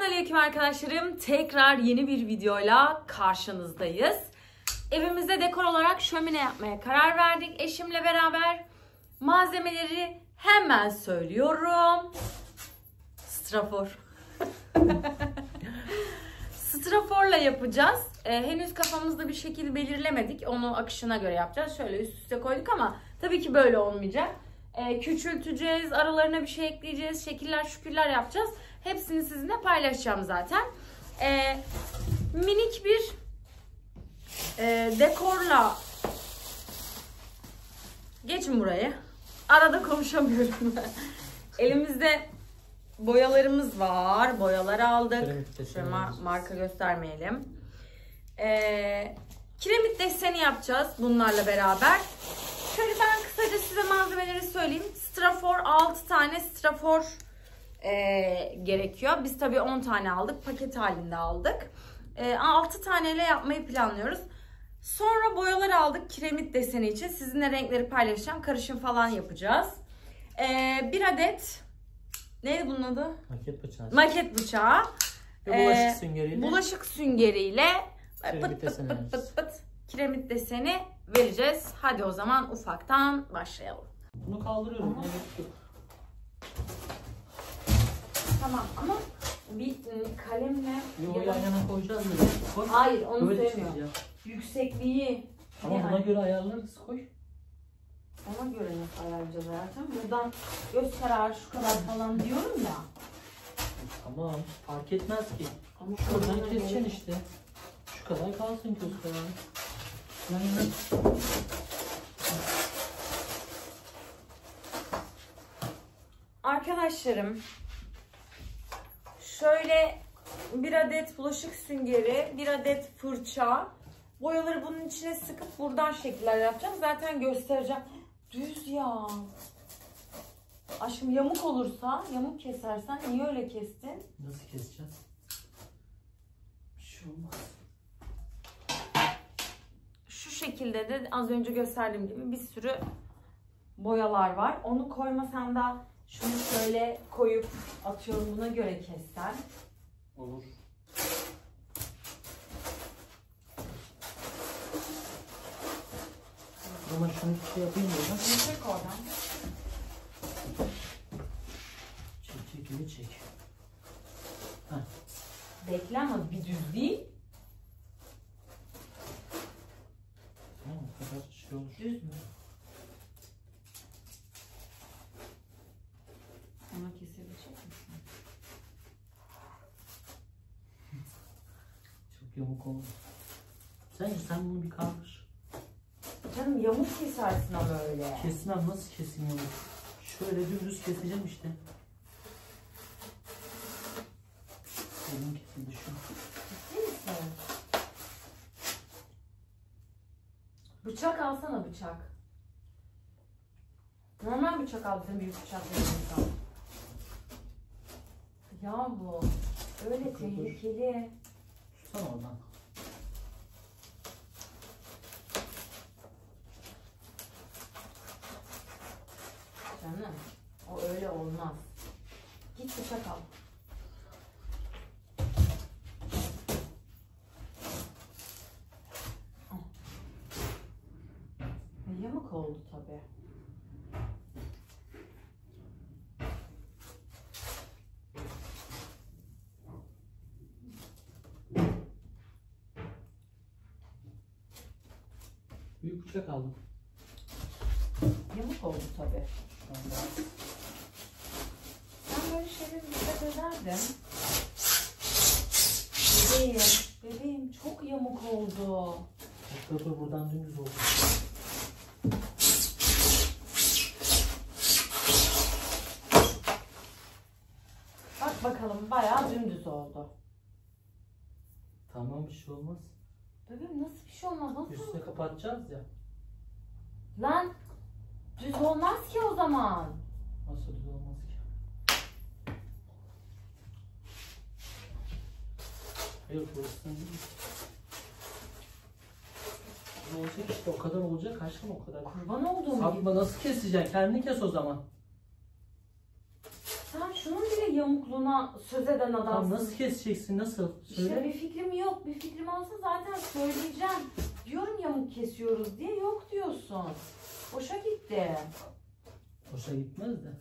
Selamünaleyküm arkadaşlarım. Tekrar yeni bir videoyla karşınızdayız. Evimizde dekor olarak şömine yapmaya karar verdik eşimle beraber. Malzemeleri hemen söylüyorum. Strafor. Straforla yapacağız. Henüz kafamızda bir şekil belirlemedik. Onu akışına göre yapacağız. Şöyle üst üste koyduk ama tabii ki böyle olmayacak. Küçülteceğiz, aralarına bir şey ekleyeceğiz, şekiller şükürler yapacağız. Hepsini sizinle paylaşacağım zaten. Minik bir dekorla geçin buraya. Arada konuşamıyorum. Elimizde boyalarımız var. Boyaları aldık. Şöyle marka göstermeyelim. Kiremit deseni yapacağız bunlarla beraber. Şöyle ben kısaca size malzemeleri söyleyeyim. Strafor 6 tane strafor gerekiyor. Biz tabii 10 tane aldık. Paket halinde aldık. 6 taneyle yapmayı planlıyoruz. Sonra boyalar aldık kiremit deseni için. Sizinle renkleri paylaşacağım. Karışım falan yapacağız. Bir adet neydi bunun adı? Maket bıçağı. Maket bıçağı. Bulaşık süngeriyle. Bulaşık süngeriyle pıt pıt pıt pıt kiremit deseni vereceğiz. Hadi o zaman ufaktan başlayalım. Bunu kaldırıyorum. Evet. Tamam ama bir kalemle... Yo, yan yana koyacağız mı? Koy. Hayır onu böyle söylemiyorum. Yüksekliği. Ama buna göre ayarlarız, koy. Ona göre nasıl ayarlayacağız hayatım? Buradan göz kararı şu kadar falan diyorum ya. Tamam, fark etmez ki. Ama şuradan keseceksin işte. Şu kadar kalsın göz kararı. Yan yana. Arkadaşlarım, şöyle bir adet bulaşık süngeri, bir adet fırça, boyaları bunun içine sıkıp buradan şekiller yapacağım. Zaten göstereceğim. Düz ya. Aşkım yamuk olursa, yamuk kesersen niye öyle kestin? Nasıl keseceğiz? Bir şey olmaz. Şu şekilde de az önce gösterdiğim gibi bir sürü boyalar var. Onu koymasam da şunu şöyle koyup atıyorum buna göre kessen. Olur. Ama şunu bir şey yapayım buradan. Çek oradan. Çek gibi çek. Heh. Bekle ama bir düz değil. Tamam, o kadar şey olur. Düz mü? Ona kesebilecek misin? Çok yamuk oldu. Sen bunu bir kaldır. Canım yamuk kesersin ama öyle. Kesmem, nasıl kesim yamuk? Şöyle dümdüz keseceğim işte. Elim kesildi şu. Ciddi misin? Bıçak alsana bıçak. Normal bıçak al, bizim büyük bıçak verirsen. Yahu öyle tehlikeli. Tutsana oradan. Canım o öyle olmaz. Git bıçak al. Yamuk oldu tabii. Büyük bıçak aldım. Yamuk oldu tabii. Ben böyle şeylere dikkat ederdim. Bebeğim çok yamuk oldu. Dur buradan dümdüz oldu. Bak bakalım bayağı dümdüz oldu. Tamam, bir şey olmaz. Bebeğim nasıl bir şey olmaz? Nasıl? Üstüne kapatacağız ya. Lan düz olmaz ki o zaman. Nasıl düz olmaz ki? Hayır, burası değil. Ne olacak işte, o kadar olacak aşkım, o kadar. Kurban olduğum gibi. Sapma, nasıl keseceksin? Kendini kes o zaman. Sen şunun bile yamukluğuna söz eden adamsın. Tamam, nasıl keseceksin? Nasıl? Söyle. İşte bir fikrim yok. Bir fikrim olsa zaten söyleyeceğim. Diyorum yamuk kesiyoruz diye, yok diyorsun. Boşa gitti. Boşa gitmez de.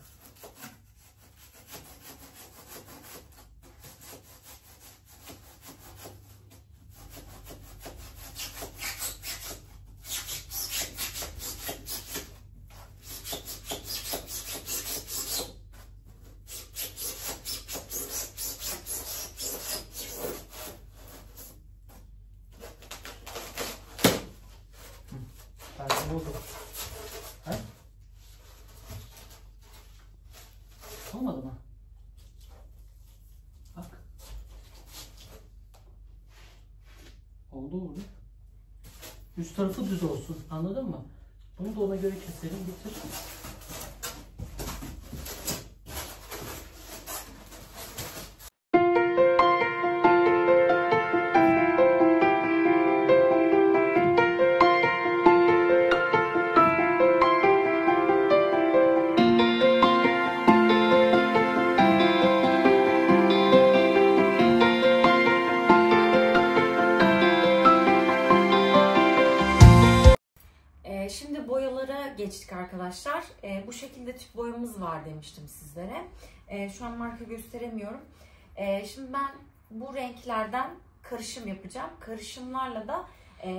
Ne oldu? Ha? Olmadı mı? Bak. Oldu. Üst tarafı düz olsun. Anladın mı? Bunu da ona göre keselim. Getir. Şimdi boyalara geçtik arkadaşlar. Bu şekilde tüp boyamız var demiştim sizlere. Şu an marka gösteremiyorum. Şimdi ben bu renklerden karışım yapacağım. Karışımlarla da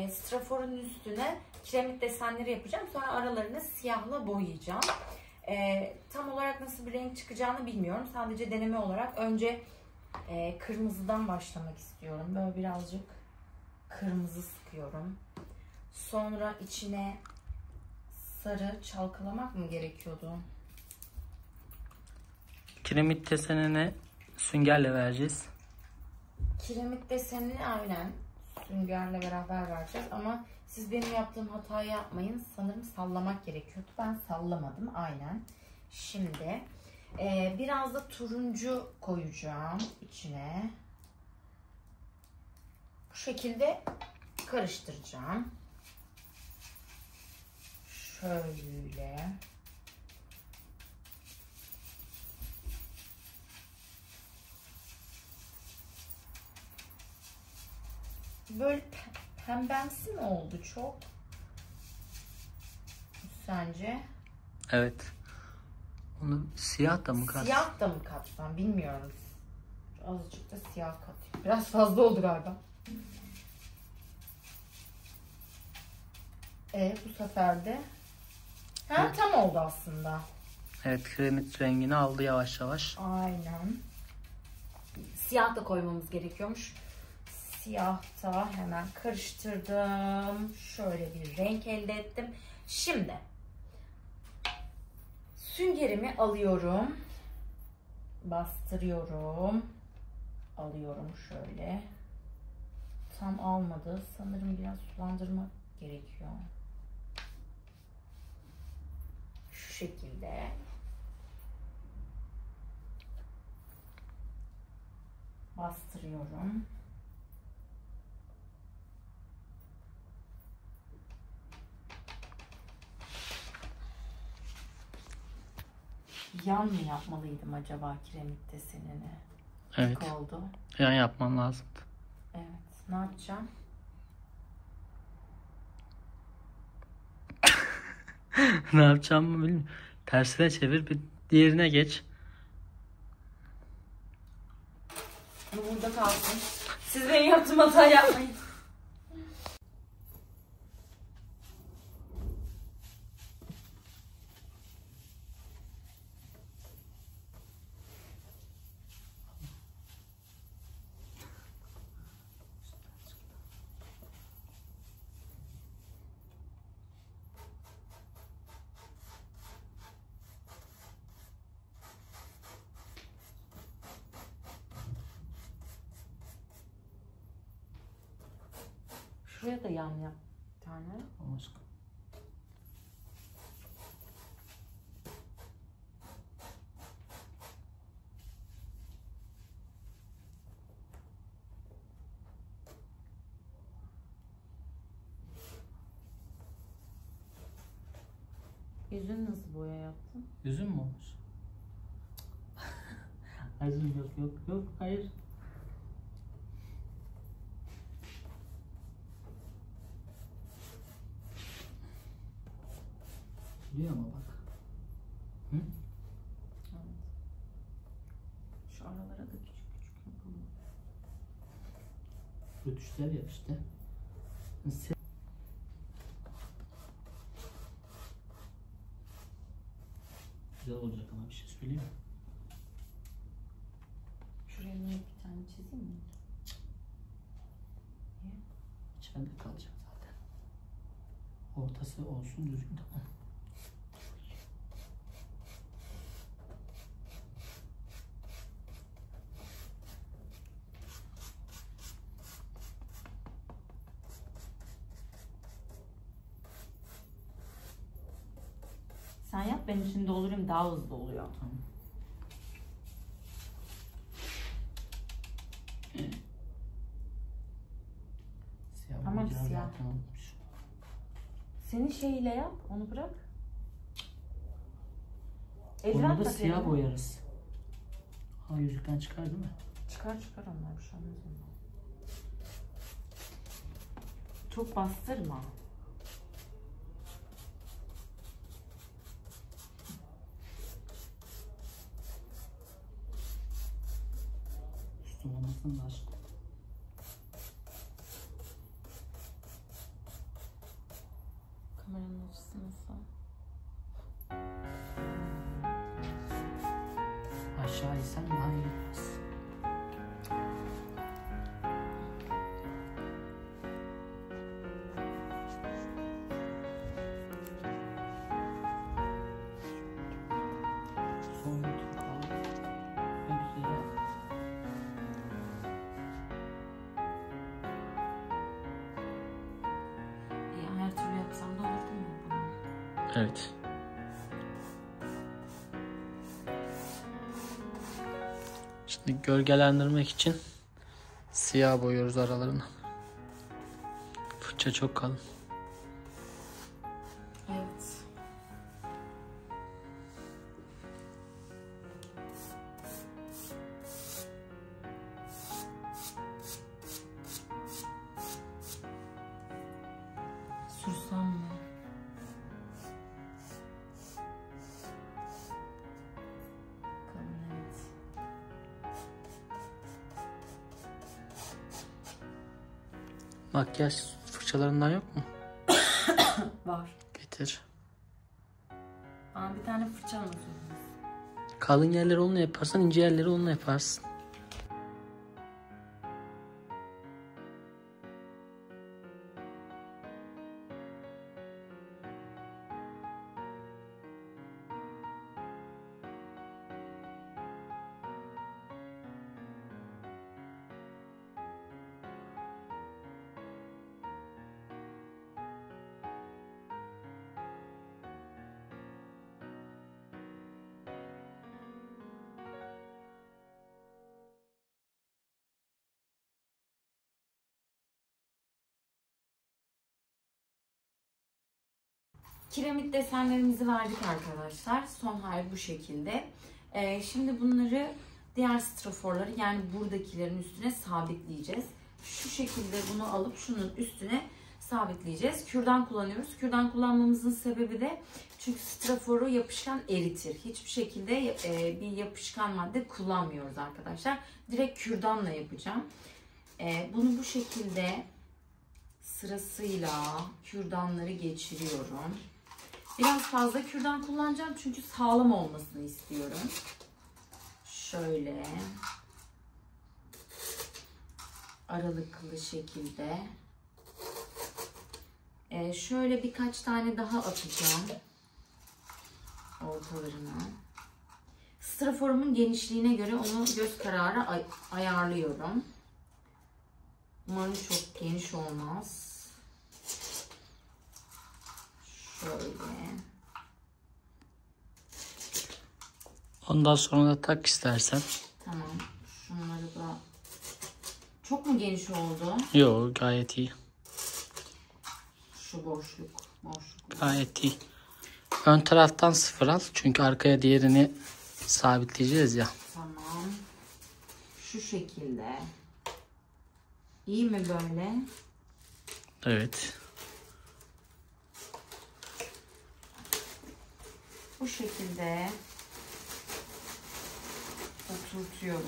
straforun üstüne kiremit desenleri yapacağım. Sonra aralarını siyahla boyayacağım. Tam olarak nasıl bir renk çıkacağını bilmiyorum. Sadece deneme olarak önce kırmızıdan başlamak istiyorum. Böyle birazcık kırmızı sıkıyorum. Sonra içine sarı çalkalamak mı gerekiyordu? Kiremit desenini süngerle vereceğiz. Kiremit desenini aynen süngerle beraber vereceğiz ama siz benim yaptığım hatayı yapmayın. Sanırım sallamak gerekiyordu. Ben sallamadım aynen. Şimdi biraz da turuncu koyacağım içine. Bu şekilde karıştıracağım. Şöyle. Böyle pembemsi mi oldu çok? Sence? Evet. Onu siyah da mı katsam? Siyah da mı katsam bilmiyorum. Azıcık da siyah katayım. Biraz fazla oldu galiba. Bu sefer de tam oldu aslında. Evet, kiremit rengini aldı yavaş yavaş. Aynen. Siyah da koymamız gerekiyormuş. Siyah da hemen karıştırdım. Şöyle bir renk elde ettim. Şimdi süngerimi alıyorum. Bastırıyorum. Alıyorum şöyle. Tam almadı. Sanırım biraz sulandırmak gerekiyor. Şu şekilde. Bastırıyorum. Yan mı yapmalıydım acaba kiremit desenini? Evet. Çok oldu. Yan yapman lazımdı. Evet. Ne yapacağım? Ne yapacağımı bilmiyorum. Tersine çevir, bir diğerine geç. Bu burada kalsın. Siz benim yaptığım hatayı yapmayın. Şuraya da yan yap bir tane. Olmaz. Yüzün nasıl boya yaptın? Yüzün mü olmuş? Azim yok. Hayır. Biliyor ama bak. Hı? Evet. Şu aralara da küçük yapalım. Rötuşlar ya işte. Güzel olacak ama bir şey söyleyeyim mi? Şuraya niye bir tane çizeyim mi? Niye? İçeride kalacak zaten. Ortası olsun düzgün, tamam. Sen yap, ben içinde doldurayım, daha hızlı oluyor. Tamam. Siyah Tamam, boyayacağız siyah. zaten, unutmuş. Senin şeyiyle yap, onu bırak. Onu Eldiven da tak siyah eline. boyarız. Ha, yüzükten çıkar değil mi? Çıkar onlar, bir şey olmaz ondan. Çok bastırma. Üstüm olmasın da aşkım. Kameranın açısı nasıl? Aşağı insen daha iyi olmaz. Son bir tur kaldı. Ne güzel ya. Her türlü yapsam da olur değil mi bana? Evet. Şimdi gölgelendirmek için siyah boyuyoruz aralarını. Fırça çok kalın. Evet. Sürsem mi? Bakalım, evet. Makyaj fırçalarından yok mu? Var. Getir. Bana bir tane fırça almak zorundasın. Kalın yerleri onunla yaparsan, ince yerleri onunla yaparsın. Kiremit desenlerimizi verdik arkadaşlar. Son hali bu şekilde. Şimdi bunları diğer straforları, yani buradakilerin üstüne sabitleyeceğiz. Şu şekilde bunu alıp şunun üstüne sabitleyeceğiz. Kürdan kullanıyoruz. Kürdan kullanmamızın sebebi de çünkü straforu yapışkan eritir. Hiçbir şekilde bir yapışkan madde kullanmıyoruz arkadaşlar. Direkt kürdanla yapacağım. Bunu bu şekilde sırasıyla kürdanları geçiriyorum. Biraz fazla kürdan kullanacağım çünkü sağlam olmasını istiyorum. Şöyle aralıklı şekilde. Şöyle birkaç tane daha atacağım ortalarına. Straforumun genişliğine göre onu göz kararı ayarlıyorum. Umarım çok geniş olmaz. Şöyle. Ondan sonra da tak istersen. Tamam. Şunları da. Çok mu geniş oldu? Yok, gayet iyi. Şu boşluk. Gayet iyi. Ön taraftan sıfır al. Çünkü arkaya diğerini sabitleyeceğiz ya. Tamam. şu şekilde. İyi mi böyle? Evet. Bu şekilde oturtuyorum.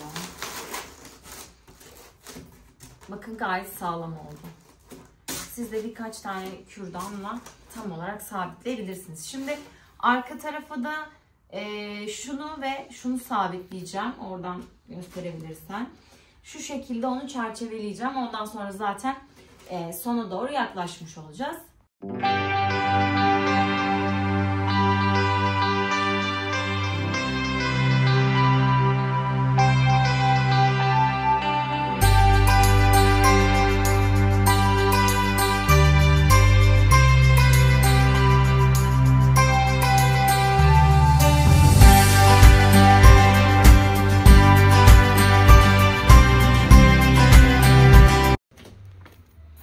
Bakın gayet sağlam oldu. Siz de birkaç tane kürdanla tam olarak sabitleyebilirsiniz. Şimdi arka tarafa da şunu ve şunu sabitleyeceğim. Oradan gösterebilirsen. Şu şekilde onu çerçeveleyeceğim. Ondan sonra zaten sona doğru yaklaşmış olacağız.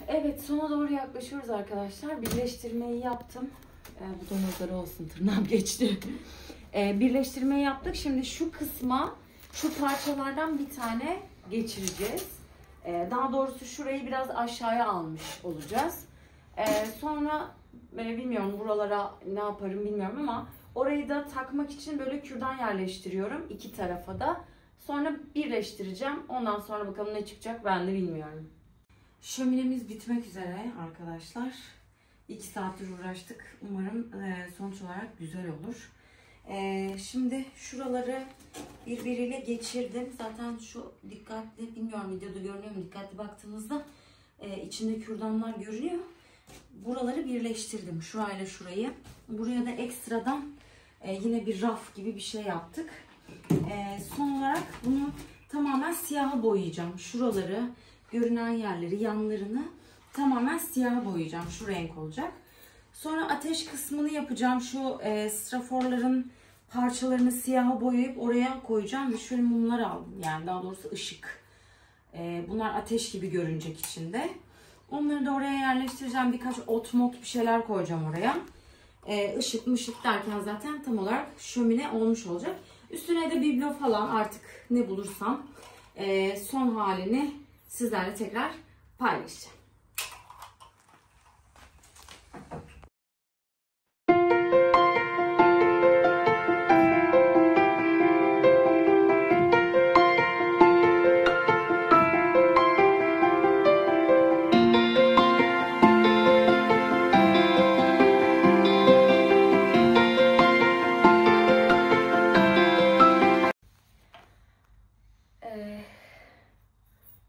Evet, sona doğru yaklaşıyoruz arkadaşlar. Birleştirmeyi yaptım. Bu da nazarı olsun, tırnağım geçti. Birleştirmeyi yaptık. Şimdi şu kısma, şu parçalardan bir tane geçireceğiz. Daha doğrusu şurayı biraz aşağıya almış olacağız. Sonra bilmiyorum buralara ne yaparım bilmiyorum ama orayı da takmak için böyle kürdan yerleştiriyorum iki tarafa da. Sonra birleştireceğim. Ondan sonra bakalım ne çıkacak ben de bilmiyorum. Şöminemiz bitmek üzere arkadaşlar. 2 saattir uğraştık. Umarım sonuç olarak güzel olur. Şimdi şuraları birbiriyle geçirdim. Zaten şu dikkatli, bilmiyorum videoda görünüyor mu, dikkatli baktığınızda içinde kürdanlar görünüyor. Buraları birleştirdim. Şurayla şurayı. Buraya da ekstradan yine bir raf gibi bir şey yaptık. Son olarak bunu tamamen siyaha boyayacağım. Şuraları, görünen yerleri, yanlarını tamamen siyaha boyayacağım. Şu renk olacak. Sonra ateş kısmını yapacağım. Şu straforların parçalarını siyaha boyayıp oraya koyacağım. Ve şöyle mumlar aldım. Yani daha doğrusu ışık. Bunlar ateş gibi görünecek içinde. Onları da oraya yerleştireceğim. Birkaç ot mot bir şeyler koyacağım oraya. Işık mışık derken zaten tam olarak şömine olmuş olacak. Üstüne de biblo falan artık ne bulursam son halini sizlerle tekrar paylaşacağım.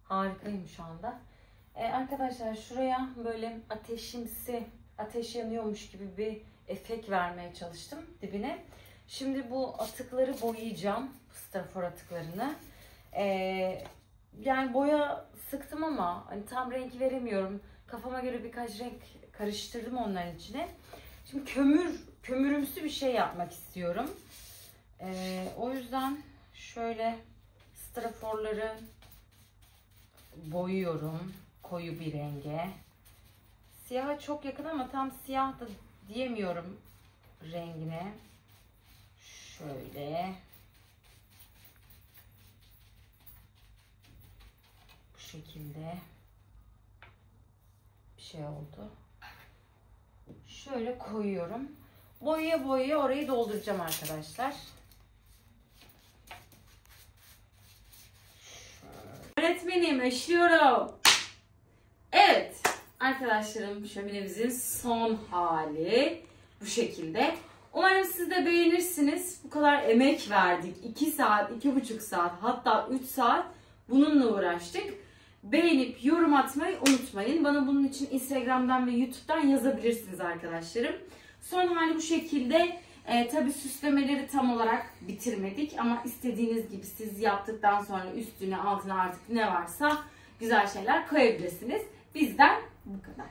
Harikayım şu anda. Arkadaşlar şuraya böyle ateşimsi, ateş yanıyormuş gibi bir efekt vermeye çalıştım dibine. Şimdi bu atıkları boyayacağım. Strafor atıklarını. Yani boya sıktım ama hani tam renk veremiyorum. Kafama göre birkaç renk karıştırdım onların içine. Şimdi kömürümsü bir şey yapmak istiyorum. O yüzden şöyle straforları boyuyorum koyu bir renge. Siyaha çok yakın ama tam siyah da diyemiyorum rengine. Şöyle. Bu şekilde bir şey oldu. Şöyle koyuyorum. Boyaya boyaya orayı dolduracağım arkadaşlar. Öğretmenim eşliyorum. Evet arkadaşlarım, şöminemizin son hali bu şekilde. Umarım siz de beğenirsiniz. Bu kadar emek verdik. 2 saat, 2,5 saat hatta 3 saat bununla uğraştık. Beğenip yorum atmayı unutmayın. Bana bunun için Instagram'dan ve YouTube'dan yazabilirsiniz arkadaşlarım. Son hali bu şekilde. Tabii süslemeleri tam olarak bitirmedik ama istediğiniz gibi siz yaptıktan sonra üstüne altına artık ne varsa güzel şeyler koyabilirsiniz. Bizden bu kadar.